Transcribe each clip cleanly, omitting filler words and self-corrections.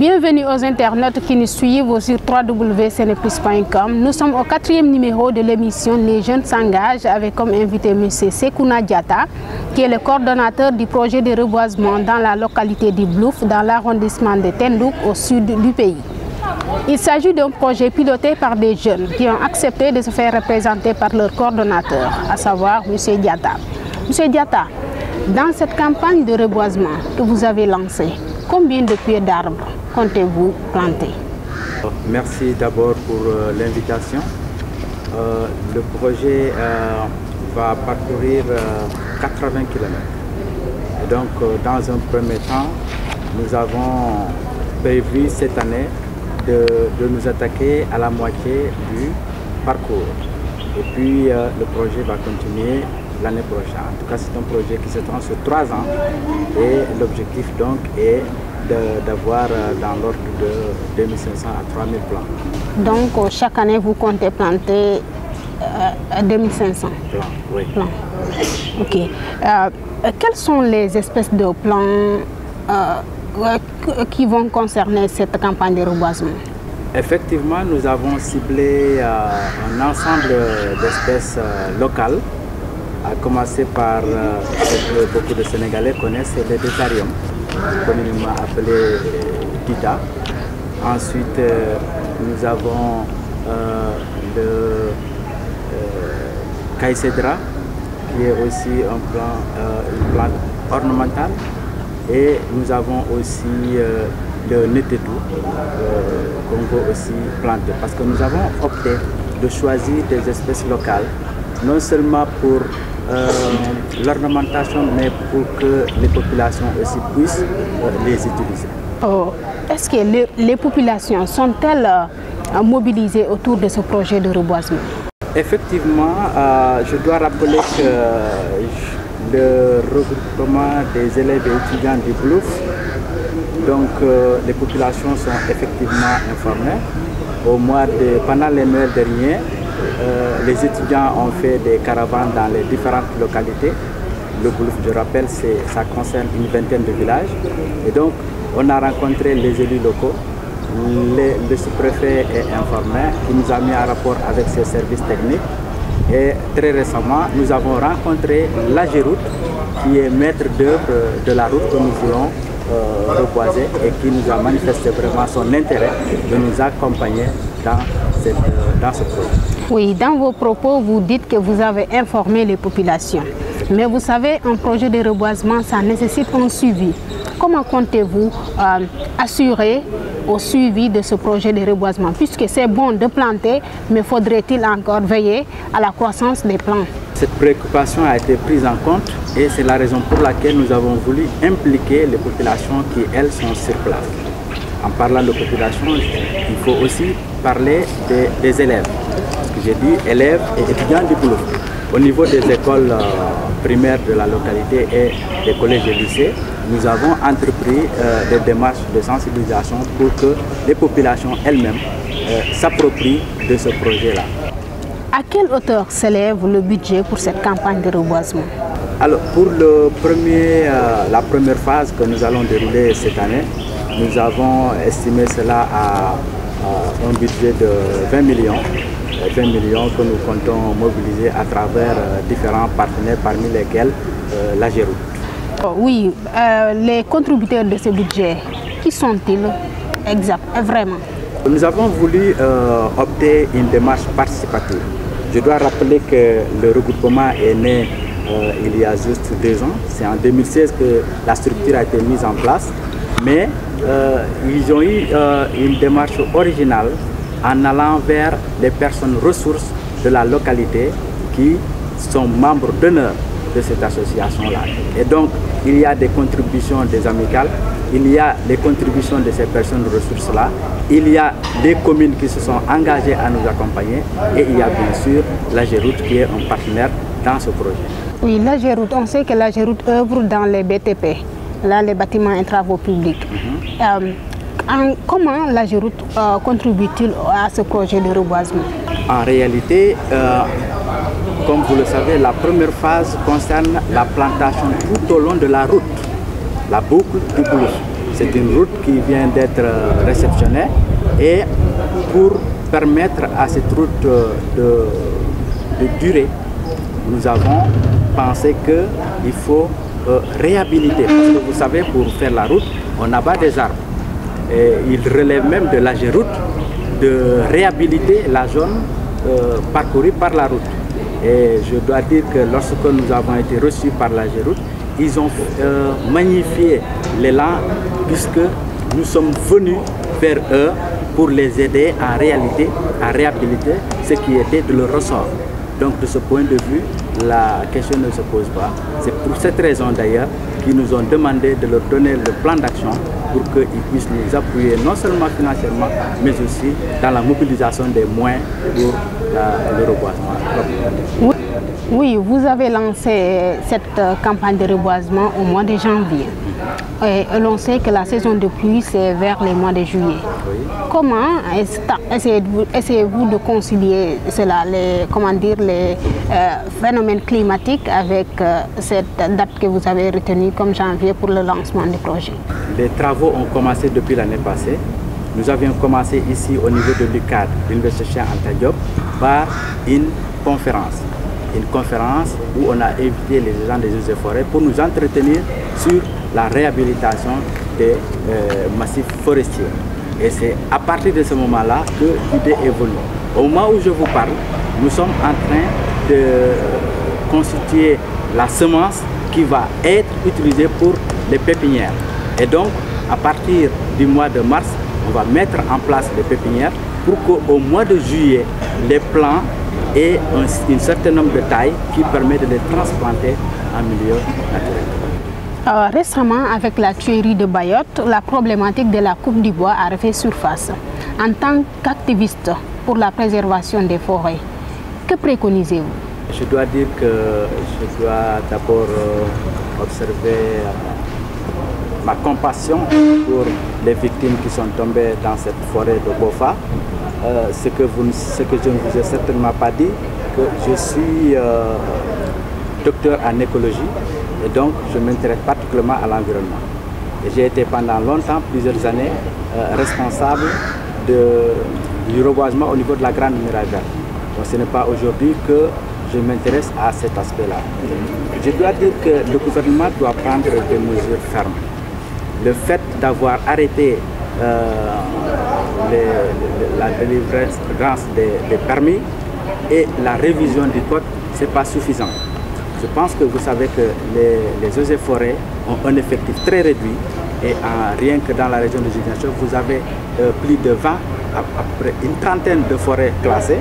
Bienvenue aux internautes qui nous suivent sur www.seneplus.com. Nous sommes au 4e numéro de l'émission Les Jeunes s'engagent avec comme invité M. Sekouna Diatta, qui est le coordonnateur du projet de reboisement dans la localité du Blouf, dans l'arrondissement de Tendouk, au sud du pays. Il s'agit d'un projet piloté par des jeunes qui ont accepté de se faire représenter par leur coordonnateur, à savoir M. Diatta. M. Diatta, dans cette campagne de reboisement que vous avez lancée, combien de pieds d'arbres comptez-vous planter? Merci d'abord pour l'invitation. Le projet va parcourir 80 km. Et donc, dans un premier temps, nous avons prévu cette année de nous attaquer à la moitié du parcours. Et puis, le projet va continuer l'année prochaine. En tout cas, c'est un projet qui s'étend sur 3 ans et l'objectif donc est d'avoir dans l'ordre de 2500 à 3000 plants. Donc, chaque année, vous comptez planter 2500 plants, oui. Plants. Ok. Quelles sont les espèces de plants qui vont concerner cette campagne de reboisement? Effectivement, nous avons ciblé un ensemble d'espèces locales, à commencer par ce que beaucoup de Sénégalais connaissent, c'est le décarium, communément appelé Tita. Ensuite, nous avons le Caïcédra, qui est aussi une plante ornementale. Et nous avons aussi le Netetou, qu'on veut aussi planter. Parce que nous avons opté de choisir des espèces locales, non seulement pour l'ornementation, mais pour que les populations aussi puissent les utiliser. Oh, est-ce que les populations sont-elles mobilisées autour de ce projet de reboisement? Effectivement, je dois rappeler que le regroupement des élèves et étudiants du Blouf, donc les populations sont effectivement informées. Pendant les Noëls derniers, les étudiants ont fait des caravanes dans les différentes localités. Le Blouf, je rappelle, ça concerne une vingtaine de villages. Et donc, on a rencontré les élus locaux. Le sous-préfet est informé, qui nous a mis en rapport avec ses services techniques. Et très récemment, nous avons rencontré l'AGEROUTE, qui est maître d'œuvre de la route que nous voulons reboiser et qui nous a manifesté vraiment son intérêt de nous accompagner dans ce projet. Oui, dans vos propos, vous dites que vous avez informé les populations. Mais vous savez, un projet de reboisement, ça nécessite un suivi. Comment comptez-vous assurer au suivi de ce projet de reboisement? Puisque c'est bon de planter, mais faudrait-il encore veiller à la croissance des plants? Cette préoccupation a été prise en compte et c'est la raison pour laquelle nous avons voulu impliquer les populations qui, elles, sont sur place. En parlant de population, il faut aussi parler des élèves. Parce que j'ai dit élèves et étudiants du Blouf. Au niveau des écoles primaires de la localité et des collèges et lycées, nous avons entrepris des démarches de sensibilisation pour que les populations elles-mêmes s'approprient de ce projet-là. À quelle hauteur s'élève le budget pour cette campagne de reboisement? Alors, pour la première phase que nous allons dérouler cette année, nous avons estimé cela à un budget de 20 millions. 20 millions que nous comptons mobiliser à travers différents partenaires, parmi lesquels l'AGEROUTE. Oui, les contributeurs de ce budget, qui sont-ils vraiment? Nous avons voulu opter une démarche participative. Je dois rappeler que le regroupement est né il y a juste 2 ans. C'est en 2016 que la structure a été mise en place. Mais ils ont eu une démarche originale en allant vers les personnes ressources de la localité qui sont membres d'honneur de cette association-là. Et donc, il y a des contributions des amicales, il y a les contributions de ces personnes ressources-là, il y a des communes qui se sont engagées à nous accompagner et il y a bien sûr l'AGEROUTE qui est un partenaire dans ce projet. Oui, l'AGEROUTE, on sait que l'AGEROUTE œuvre dans les BTP, là les bâtiments et travaux publics. Comment l'AGEROUTE contribue-t-il à ce projet de reboisement? En réalité, comme vous le savez, la première phase concerne la plantation tout au long de la route, la boucle du Blouf. C'est une route qui vient d'être réceptionnée et pour permettre à cette route de durer, nous avons pensé qu'il faut réhabiliter. Parce que vous savez, pour faire la route, on abat des arbres. Et il relève même de l'AGEROUTE de réhabiliter la zone parcourue par la route. Et je dois dire que lorsque nous avons été reçus par l'AGEROUTE, ils ont magnifié l'élan puisque nous sommes venus vers eux pour les aider en réalité à réhabiliter ce qui était de leur ressort. Donc de ce point de vue, la question ne se pose pas. C'est pour cette raison d'ailleurs qu'ils nous ont demandé de leur donner le plan d'action pour qu'ils puissent nous appuyer non seulement financièrement, mais aussi dans la mobilisation des moyens pour le reboisement. Oui, vous avez lancé cette campagne de reboisement au mois de janvier. Et l'on sait que la saison de pluie, c'est vers les mois de juillet. Oui. Comment essayez-vous de concilier cela, les phénomènes climatiques avec cette date que vous avez retenue comme janvier pour le lancement du projet? Les travaux ont commencé depuis l'année passée. Nous avions commencé ici au niveau de l'UCAD, l'Université Cheikh Anta Diop, par une conférence où on a invité les gens des eaux et forêts pour nous entretenir sur la réhabilitation des massifs forestiers. Et c'est à partir de ce moment-là que l'idée évolue. Au moment où je vous parle, nous sommes en train de constituer la semence qui va être utilisée pour les pépinières. Et donc, à partir du mois de mars, on va mettre en place les pépinières pour qu'au mois de juillet, les plants aient un certain nombre de tailles qui permet de les transplanter en milieu naturel. Récemment, avec la tuerie de Bayotte, la problématique de la coupe du bois a refait surface. En tant qu'activiste pour la préservation des forêts, que préconisez-vous? Je dois dire que je dois d'abord observer ma compassion pour les victimes qui sont tombées dans cette forêt de Bofa. Ce que je ne vous ai certainement pas dit, que je suis docteur en écologie et donc je m'intéresse particulièrement à l'environnement. J'ai été pendant longtemps, plusieurs années, responsable du reboisement au niveau de la Grande Muraille Verte. Donc ce n'est pas aujourd'hui que je m'intéresse à cet aspect-là. Je dois dire que le gouvernement doit prendre des mesures fermes. Le fait d'avoir arrêté la délivrance des permis et la révision du code, ce n'est pas suffisant. Je pense que vous savez que les eaux et forêts ont un effectif très réduit et rien que dans la région de Ziguinchor, vous avez plus de 20, après une trentaine de forêts classées.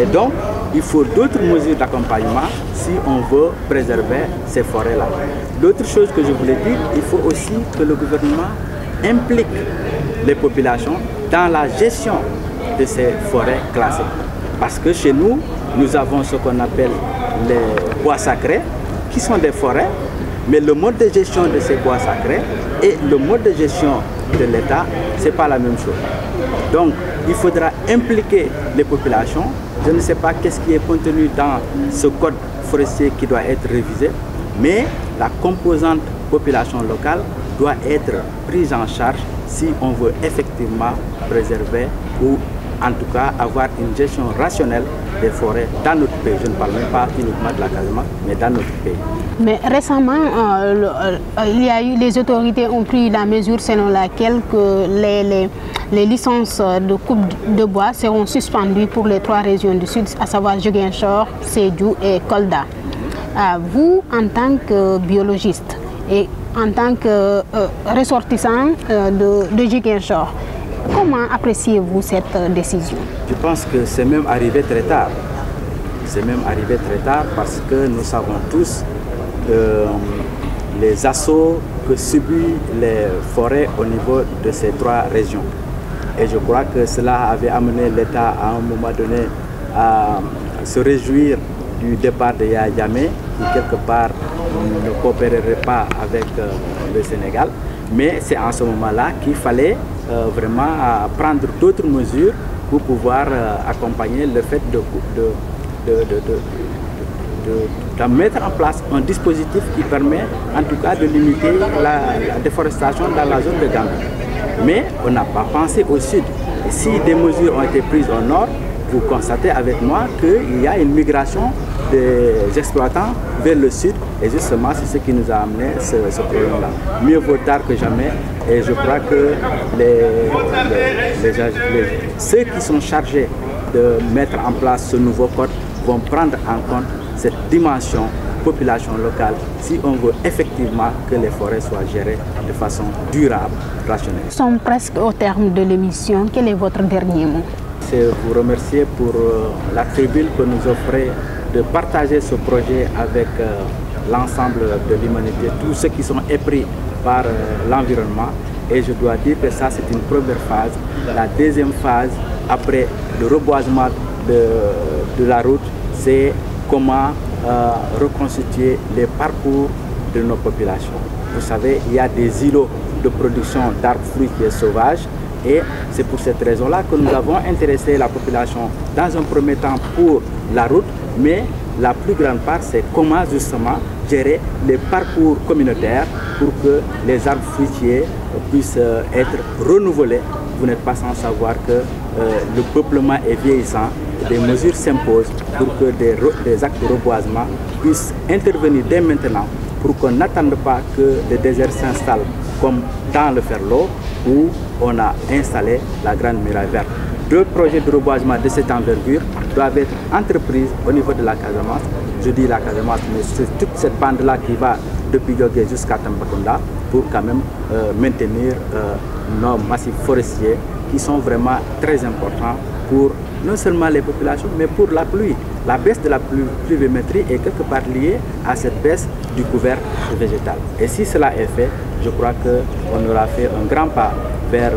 Et donc, il faut d'autres mesures d'accompagnement si on veut préserver ces forêts-là. L'autre chose que je voulais dire, il faut aussi que le gouvernement implique les populations dans la gestion de ces forêts classées. Parce que chez nous, nous avons ce qu'on appelle les bois sacrés, qui sont des forêts, mais le mode de gestion de ces bois sacrés et le mode de gestion de l'État, ce n'est pas la même chose. Donc, il faudra impliquer les populations. Je ne sais pas qu'est-ce qui est contenu dans ce code forestier qui doit être révisé, mais la composante population locale doit être prise en charge si on veut effectivement préserver ou en tout cas avoir une gestion rationnelle des forêts dans notre pays. Je ne parle même pas uniquement de la Casamance, mais dans notre pays. Mais récemment, les autorités ont pris la mesure selon laquelle que les licences de coupe de bois seront suspendues pour les 3 régions du Sud, à savoir Ziguinchor, Sédhiou et Kolda. Vous, en tant que biologiste et en tant que ressortissant de Ziguinchor, comment appréciez-vous cette décision? Je pense que c'est même arrivé très tard. C'est même arrivé très tard parce que nous savons tous les assauts que subissent les forêts au niveau de ces 3 régions. Et je crois que cela avait amené l'État à un moment donné à se réjouir du départ de Yaya Jammeh, qui quelque part ne coopérerait pas avec le Sénégal. Mais c'est en ce moment-là qu'il fallait vraiment prendre d'autres mesures pour pouvoir accompagner le fait de mettre en place un dispositif qui permet en tout cas de limiter la déforestation dans la zone de Gambie. Mais on n'a pas pensé au sud. Et si des mesures ont été prises au nord, vous constatez avec moi qu'il y a une migration des exploitants vers le sud, et justement c'est ce qui nous a amené ce problème-là. Mieux vaut tard que jamais, et je crois que ceux qui sont chargés de mettre en place ce nouveau code vont prendre en compte cette dimension population locale si on veut effectivement que les forêts soient gérées de façon durable, rationnelle. Nous sommes presque au terme de l'émission. Quel est votre dernier mot? C'est vous remercier pour la tribune que nous offrez de partager ce projet avec l'ensemble de l'humanité, tous ceux qui sont épris par l'environnement. Et je dois dire que ça, c'est une première phase. La deuxième phase, après le reboisement de la route, c'est comment reconstituer les parcours de nos populations. Vous savez, il y a des îlots de production d'arbres fruitiers sauvages. Et c'est pour cette raison-là que nous avons intéressé la population dans un premier temps pour la route, mais la plus grande part, c'est comment justement gérer les parcours communautaires pour que les arbres fruitiers puissent être renouvelés. Vous n'êtes pas sans savoir que le peuplement est vieillissant. Des mesures s'imposent pour que des actes de reboisement puissent intervenir dès maintenant pour qu'on n'attende pas que le désert s'installe comme dans le Ferlo où on a installé la Grande Muraille Verte. Deux projets de reboisement de cette envergure doivent être entrepris au niveau de la Casamance. Je dis la Casamance, mais c'est toute cette bande-là qui va depuis Yogué jusqu'à Tambacounda pour quand même maintenir nos massifs forestiers qui sont vraiment très importants pour non seulement les populations, mais pour la pluie. La baisse de la pluviométrie est quelque part liée à cette baisse du couvert végétal. Et si cela est fait, je crois qu'on aura fait un grand pas vers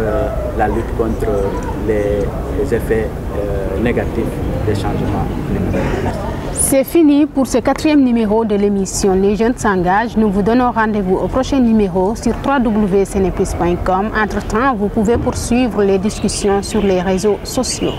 la lutte contre les effets négatifs des changements climatiques. C'est fini pour ce 4e numéro de l'émission Les Jeunes s'engagent. Nous vous donnons rendez-vous au prochain numéro sur www.seneplus.com. Entre-temps, vous pouvez poursuivre les discussions sur les réseaux sociaux.